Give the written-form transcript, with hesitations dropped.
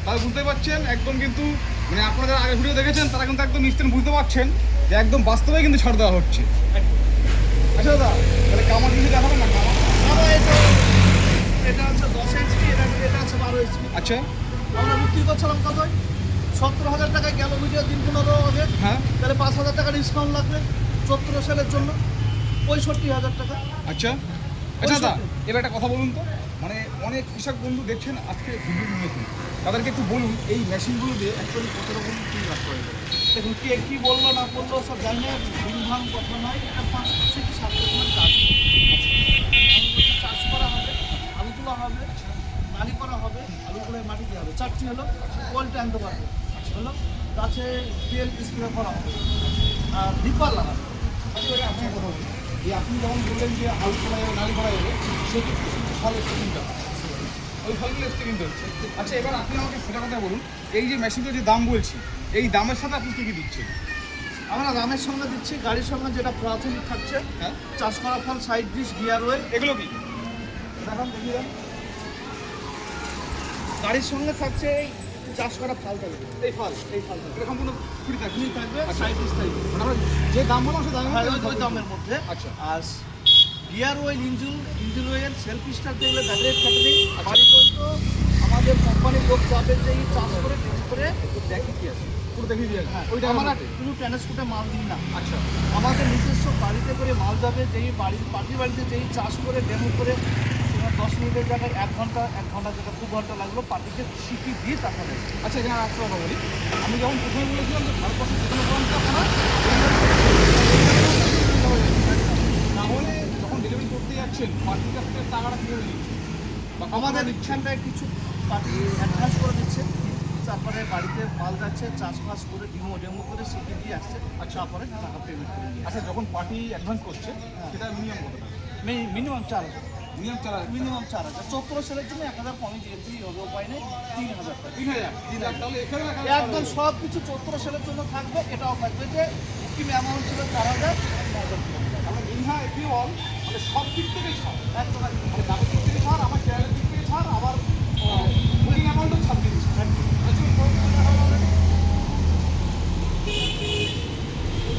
তাহলে বুঝতে পারছেন একদম কিন্তু মানে আপনারা যারা আগে ভিডিও দেখেছেন তারা কিন্তু একদম ইনস্ট্যান্ট বুঝতে পারছেন যে একদম বাস্তবে কিন্তু ছাড় দেওয়া হচ্ছে। আচ্ছা দাদা, তাহলে কামার কিছু দেখাবেন না? কামার এটা হচ্ছে 10 এইচপি, এটা হচ্ছে 12 এইচপি। আচ্ছা, আমরা বিক্রি করছিলাম কত? 17,000 টাকায় গেল ভিডিও দিন 15 আগে। হ্যাঁ তাহলে 5,000 টাকা ডিসকাউন্ট লাগবে 17 সেলের জন্য, 65,000 টাকা। আচ্ছা আচ্ছা দাদা, এবার একটা কথা বলুন তো, মানে অনেক কৃষক বন্ধু দেখছেন আজকে ভিডিও নিয়েছেন, তাদেরকে একটু বলুন এই মেশিনগুলো দিয়ে অ্যাকচুয়ালি কত রকম কী কাজ করা যায়। দেখুন কে কী বললো না বললো সব জানি না, ভিনভান কথা নয়। এটা 5 থেকে 7 রকমের কাজ। চাষ করা হবে, আলু তোলা হবে, নালি করা হবে, আলুগুলোয় মাটি দেওয়া হবে। 4টি হলো কোয়ালিটি আনতে পারবে, হলো গাছে তেল স্প্রে করা হবে আর ডিপার লাগাবে। আচ্ছা এবার আপনার কথা বলুন, যে আপনি যখন বললেন যে আলু করা যাবে নালি করা যাবে সেক্ষেত্রে কিন্তু ফল এসে কিনতে হবে, ওই ফলগুলো এসে কিনতে হচ্ছে। আচ্ছা এবার আপনি আমাকে সেটা কথা বলুন, এই যে মেশিনটার যে দাম বলছি এই দামের সাথে আপনি কী কী দিচ্ছেন? আমরা দামের সঙ্গে দিচ্ছি, গাড়ির সঙ্গে যেটা প্রাথমিক থাকছে, হ্যাঁ চাষ করা ফল, সাইড ডিশ, গিয়ার ওয়েল, এগুলো কি দেখান দেখিয়ে দেন। গাড়ির সঙ্গে থাকছে এই চাষ করা ফল থাকবে, এই ফল থাকবে, এটা সম্পূর্ণ ফ্রি থাকবে? ফ্রি থাকবে, আচ্ছা। সাইড ডিশ থাকবে। মানে আমরা যে দাম বললাম সে দামের হ্যাঁ, মধ্যে ওই দামের মধ্যে। আচ্ছা আর gear oil, engine oil, self start দেখলে ব্যাটারি ফ্যাক্টরি বাড়ি পর্যন্ত আমাদের কোম্পানির লোক যাবে, যে এই চাষ করে ডেমো করে দেখে কি আছে। পুরো দেখিয়ে দিয়ে হ্যাঁ, ওইটা আমরা আমার কোনো ট্রান্সপোর্টে মাল দিই না। আচ্ছা আমাদের নিজস্ব গাড়িতে করে মাল যাবে, যেই পার্টির বাড়িতে যেই চাষ করে ডেমো করে 10 মিনিটের জায়গায় 1 ঘন্টা জায়গায় 2 ঘন্টা লাগলো, পার্টিকে শিখিয়ে দিয়ে তারপরে। আচ্ছা এখানে একটা কথা বলি, আমি যখন প্রথমে বলেছিলাম যে ভারতবর্ষের যে কোনো প্রান্তে আপনারা তাহলে যখন ডেলিভারি করতে যাচ্ছেন পার্টির কাছ থেকে টাকাটা কীভাবে নিচ্ছেন বা আমাদের আমাদের এখানটায় কিছু পার্টি অ্যাডভান্স করে দিচ্ছে, তারপরে বাড়িতে মাল যাচ্ছে, চাষবাস করে ডেমো করে শিখিয়ে দিয়ে আসছে, আচ্ছা তারপরে টাকা পেমেন্ট করে দিয়ে। আচ্ছা যখন পার্টি অ্যাডভান্স করছে সেটা মিনিমাম কত টাকা? Minimum 4,000, minimum 4,000, minimum 4,000। 14 সেলের জন্য 1,000 কমই দিয়েছি, হবে উপায় নেই। 3,000 টাকা 3,000 তাহলে এখানে একদম সব কিছু 14 সেলের জন্য থাকবে। এটাও থাকবে যে বুকিং অ্যামাউন্ট ছিল 4,000, আমরা ইনহা এপিওয়াল মানে সব দিক থেকেই ছাড় একদম মানে কাগজ